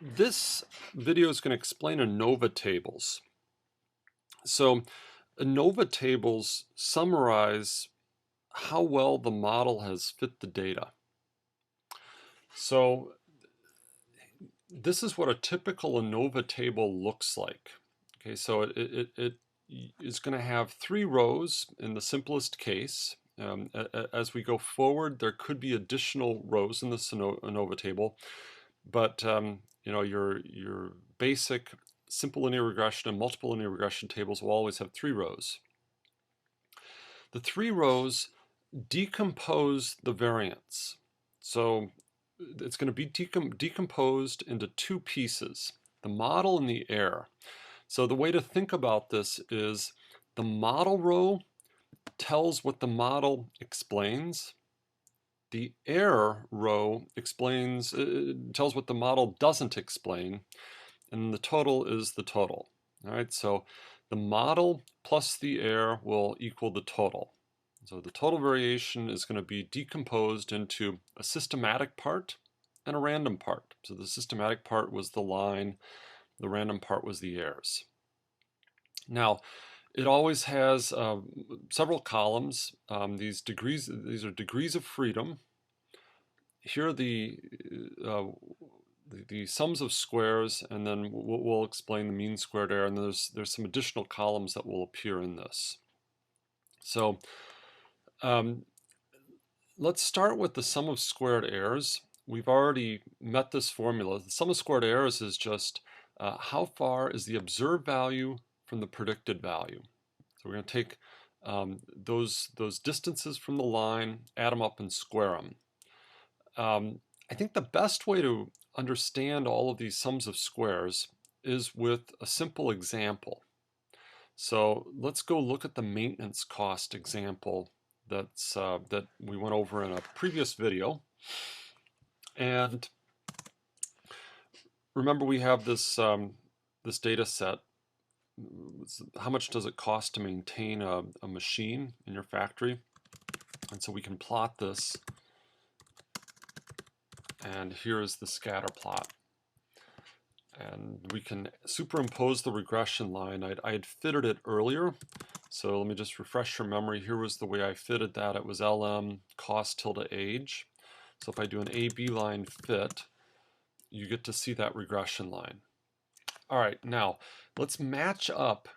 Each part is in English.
This video is going to explain ANOVA tables. So ANOVA tables summarize how well the model has fit the data. So this is what a typical ANOVA table looks like. Okay, so it is going to have 3 rows in the simplest case. As we go forward, there could be additional rows in this ANOVA table, but you know, your basic simple linear regression and multiple linear regression tables will always have 3 rows. The 3 rows decompose the variance. So it's going to be decomposed into 2 pieces, the model and the error. So the way to think about this is the model row tells what the model explains. The error row explains, tells what the model doesn't explain, and the total is the total. All right, so the model plus the error will equal the total. So the total variation is going to be decomposed into a systematic part and a random part. So the systematic part was the line, the random part was the errors. Now, it always has several columns. These are degrees of freedom. Here are the sums of squares, and then we'll explain the mean squared error, and there's some additional columns that will appear in this. So let's start with the sum of squared errors. We've already met this formula. The sum of squared errors is just how far is the observed value from the predicted value. So we're going to take those distances from the line, add them up, and square them. I think the best way to understand all of these sums of squares is with a simple example. So let's go look at the maintenance cost example that we went over in a previous video. And remember, we have this this data set. How much does it cost to maintain a machine in your factory? And so we can plot this. And here is the scatter plot. And we can superimpose the regression line. I had fitted it earlier. So let me just refresh your memory. Here was the way I fitted that. It was LM cost tilde age. So if I do an AB line fit, you get to see that regression line. All right, now let's match up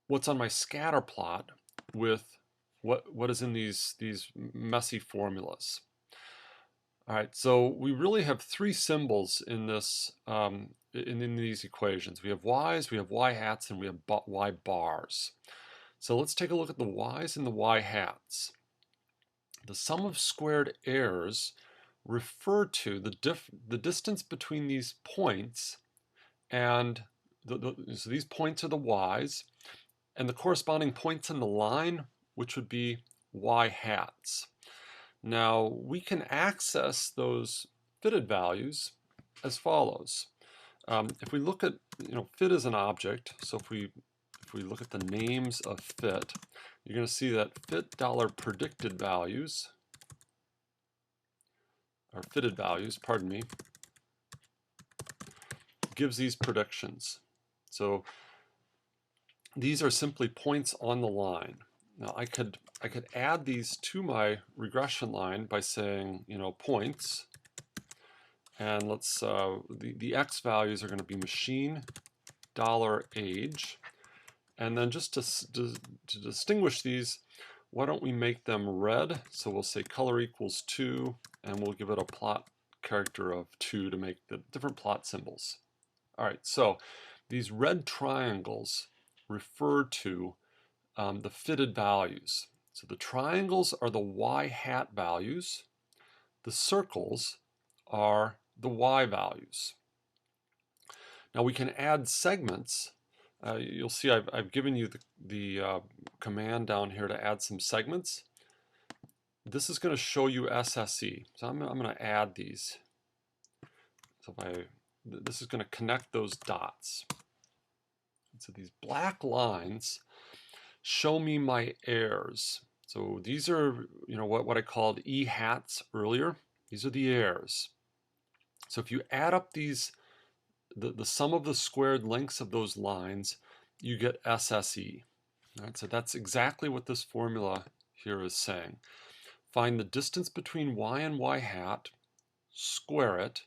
what's on my scatter plot with what is in these messy formulas. All right, so we really have 3 symbols in this in these equations. We have y's, we have y hats, and we have y bars. So let's take a look at the y's and the y hats. The sum of squared errors refer to the distance between these points, and so these points are the y's, and the corresponding points in the line, which would be y hats. Now we can access those fitted values as follows. If we look at, fit as an object, so if we look at the names of fit, you're going to see that fit $predicted values, or fitted values, pardon me, gives these predictions. So these are simply points on the line. Now I could add these to my regression line by saying, points, and let's the x values are going to be machine $age, and then just to distinguish these, why don't we make them red? So we'll say color equals 2, and we'll give it a plot character of 2 to make the different plot symbols. All right, so these red triangles refer to the fitted values. So the triangles are the y hat values. The circles are the y values. Now we can add segments. You'll see I've given you the command down here to add some segments. This is going to show you SSE. So I'm going to add these. So this is going to connect those dots. So these black lines show me my errors. So these are, what I called E hats earlier. These are the errors. So if you add up these, the sum of the squared lengths of those lines, you get SSE. Right? So that's exactly what this formula here is saying. Find the distance between y and y hat, square it,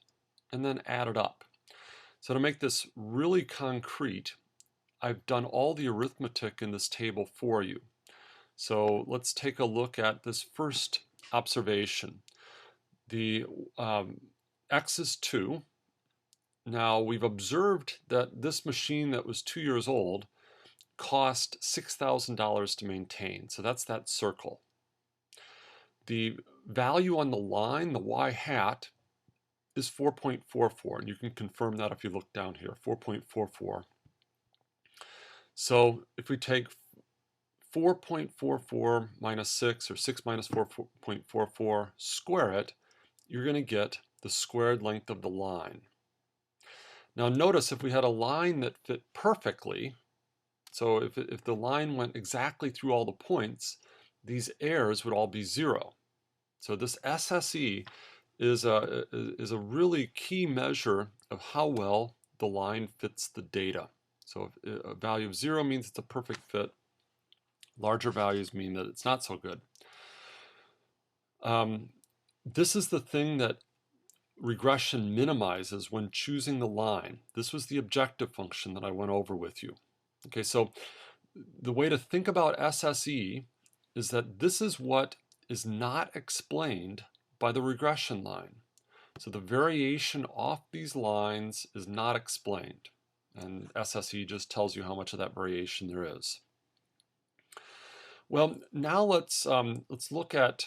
and then add it up. So to make this really concrete, I've done all the arithmetic in this table for you. So let's take a look at this first observation. The x is 2. Now we've observed that this machine that was 2 years old cost $6,000 to maintain. So that's that circle. The value on the line, the y hat, is 4.44, and you can confirm that if you look down here, 4.44. So if we take 4.44 minus 6, or 6 minus 4.44, square it, you're going to get the squared length of the line. Now notice if we had a line that fit perfectly, so if the line went exactly through all the points, these errors would all be 0. So this SSE is a really key measure of how well the line fits the data. So if a value of 0 means it's a perfect fit. Larger values mean that it's not so good. This is the thing that regression minimizes when choosing the line. This was the objective function that I went over with you. Okay, so the way to think about SSE is that this is what is not explained by the regression line. So the variation off these lines is not explained, and SSE just tells you how much of that variation there is. Well, now let's look at,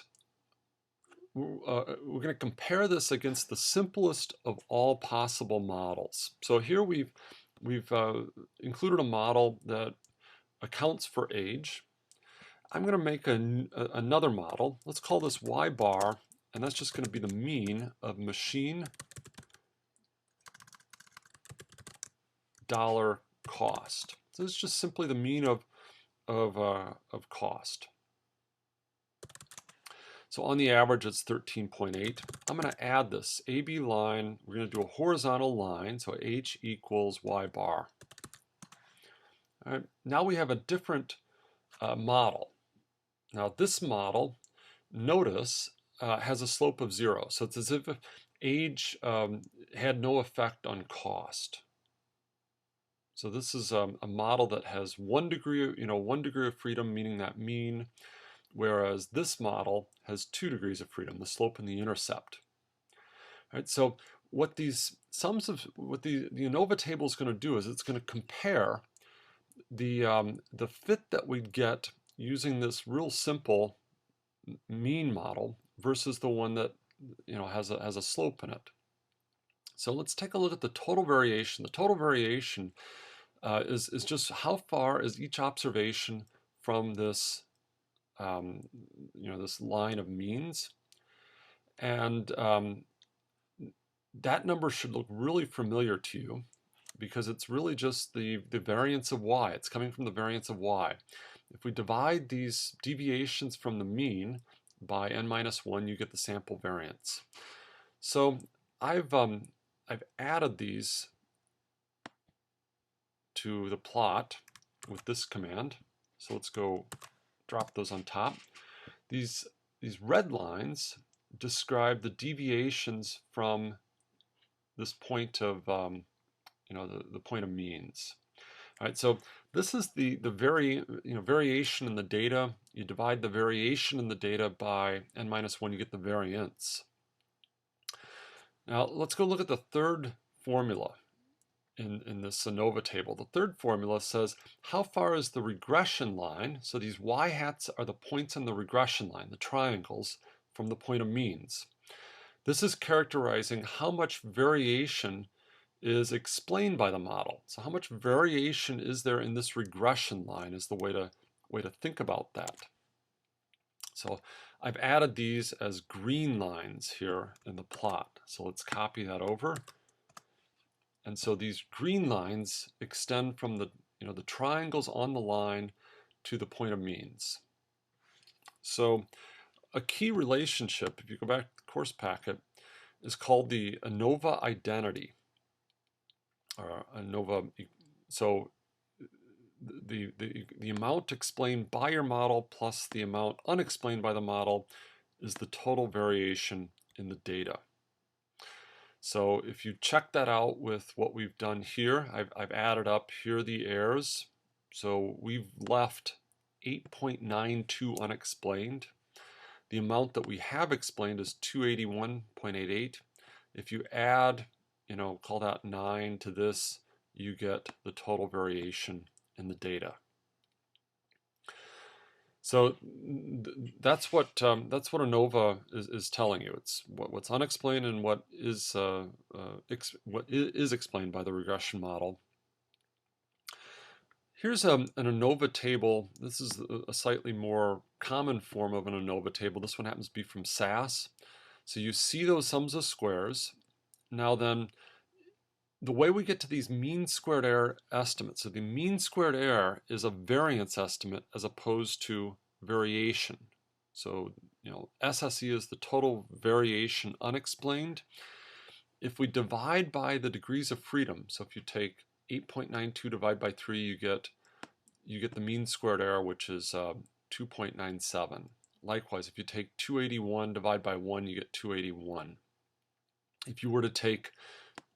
we're going to compare this against the simplest of all possible models. So here we've included a model that accounts for age. I'm going to make another model. Let's call this y bar, and that's just going to be the mean of machine dollar cost. So it's just simply the mean of cost. So on the average, it's 13.8. I'm going to add this AB line. We're going to do a horizontal line, so H equals y bar. All right, now we have a different model. Now this model, notice, has a slope of 0. So it's as if age had no effect on cost. So this is a model that has 1 degree, 1 degree of freedom, meaning that mean, whereas this model has 2 degrees of freedom, the slope and the intercept. All right, so what these sums of, what the ANOVA table is going to do is it's going to compare the fit that we'd get using this real simple mean model versus the one that has a slope in it. So let's take a look at the total variation. The total variation is just how far is each observation from this this line of means, and that number should look really familiar to you because it's really just the variance of y. It's coming from the variance of y. If we divide these deviations from the mean by n-1, you get the sample variance. So I've added these to the plot with this command. So let's go drop those on top. These red lines describe the deviations from this point of the point of means. All right, so this is the variation in the data. You divide the variation in the data by n-1, you get the variance. Now let's go look at the third formula in this ANOVA table. The third formula says how far is the regression line, so these y hats are the points on the regression line, the triangles, from the point of means. This is characterizing how much variation is explained by the model. So how much variation is there in this regression line is the way to think about that. So I've added these as green lines here in the plot. So let's copy that over. And so these green lines extend from the triangles on the line to the point of means. So a key relationship, if you go back to the course packet, is called the ANOVA Identity, or ANOVA. So the amount explained by your model plus the amount unexplained by the model is the total variation in the data. So if you check that out with what we've done here, I've added up here the errors. So we've left 8.92 unexplained. The amount that we have explained is 281.88. If you add, call that 9 to this, you get the total variation in the data. So that's what ANOVA is telling you. It's what's unexplained and what is explained by the regression model. Here's an ANOVA table. This is a slightly more common form of an ANOVA table. This one happens to be from SAS. So you see those sums of squares. Now then, the way we get to these mean squared error estimates, so the mean squared error is a variance estimate as opposed to variation. So, SSE is the total variation unexplained. If we divide by the degrees of freedom, so if you take 8.92 divide by 3, you get the mean squared error, which is 2.97. Likewise, if you take 281 divide by 1, you get 281. If you were to take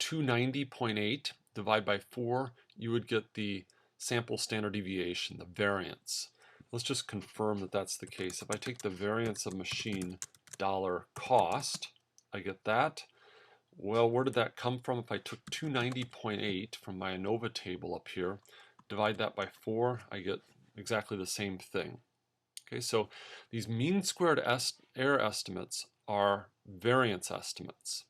290.8 divide by 4, you would get the sample standard deviation, the variance. Let's just confirm that that's the case. If I take the variance of machine $cost, I get that. Well, where did that come from? If I took 290.8 from my ANOVA table up here, divide that by 4, I get exactly the same thing. Okay, so these mean squared error estimates are variance estimates.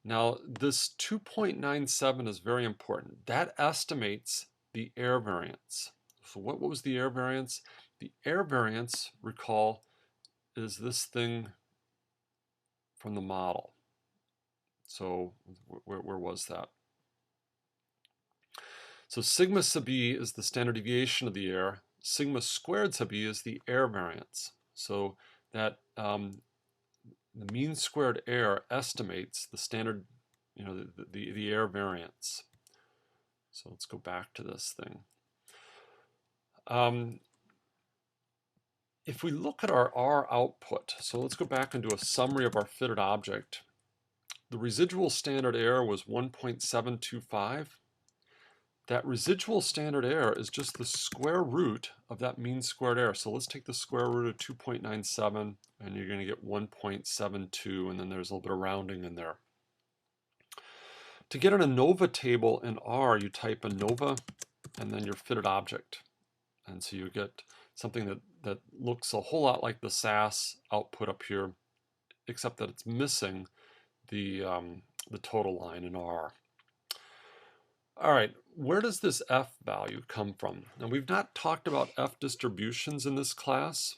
Now, this 2.97 is very important. That estimates the error variance. So what was the error variance? The error variance, recall, is this thing from the model. So where was that? So sigma sub e is the standard deviation of the error. Sigma squared sub e is the error variance. So that the mean squared error estimates the standard, the error variance. So let's go back to this thing. If we look at our R output, so let's go back and do a summary of our fitted object. The residual standard error was 1.725. That residual standard error is just the square root of that mean squared error. So let's take the square root of 2.97, and you're going to get 1.72, and then there's a little bit of rounding in there. To get an ANOVA table in R, you type ANOVA and then your fitted object. And so you get something that looks a whole lot like the SAS output up here, except that it's missing the total line in R. All right, where does this F value come from? Now, we've not talked about F distributions in this class.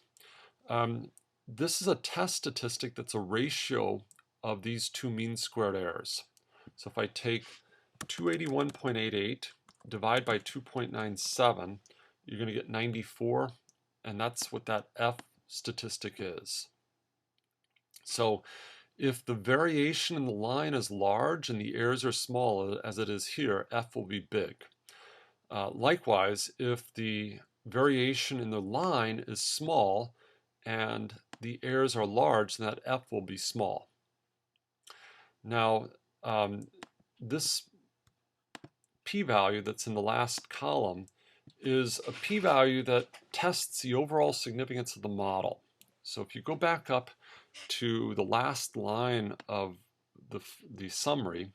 This is a test statistic that's a ratio of these two mean squared errors. So if I take 281.88, divide by 2.97, you're going to get 94, and that's what that F statistic is. So if the variation in the line is large and the errors are small, as it is here, F will be big. Likewise, if the variation in the line is small and the errors are large, then that F will be small. Now, this p-value that's in the last column is a p-value that tests the overall significance of the model. So if you go back up to the last line of the summary,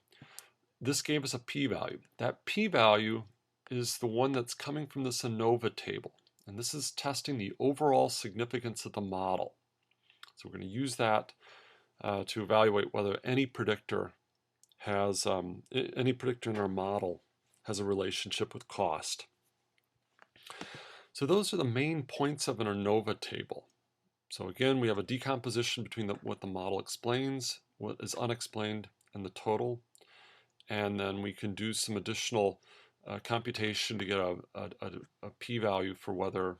this gave us a p-value. That p-value is the one that's coming from this ANOVA table, and this is testing the overall significance of the model. So we're going to use that to evaluate whether any predictor in our model has a relationship with cost. So those are the main points of an ANOVA table. So again, we have a decomposition between what the model explains, what is unexplained, and the total. And then we can do some additional computation to get a p-value for whether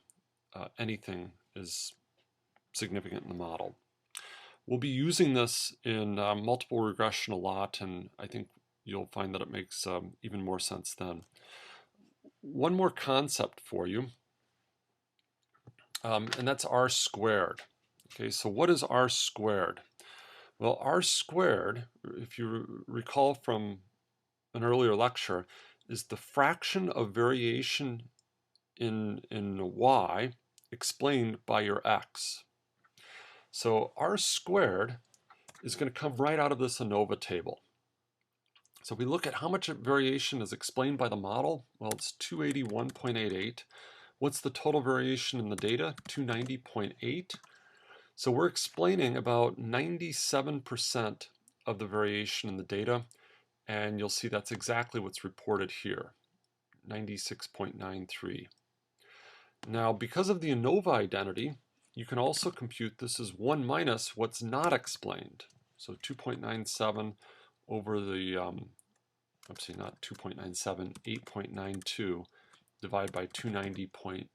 anything is significant in the model. We'll be using this in multiple regression a lot, and I think you'll find that it makes even more sense then. One more concept for you, and that's r squared. Okay, so what is r squared? Well, r squared, if you recall from an earlier lecture, is the fraction of variation in y explained by your x. So r squared is going to come right out of this ANOVA table. So if we look at how much variation is explained by the model, well, it's 281.88. What's the total variation in the data? 290.8. So we're explaining about 97% of the variation in the data, and you'll see that's exactly what's reported here, 96.93. Now, because of the ANOVA identity, you can also compute this as 1 minus what's not explained. So 2.97 over the, not 2.97, 8.92 divided by 290.8.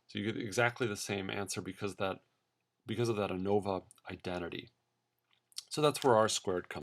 So you get exactly the same answer because of that ANOVA identity. So that's where r squared comes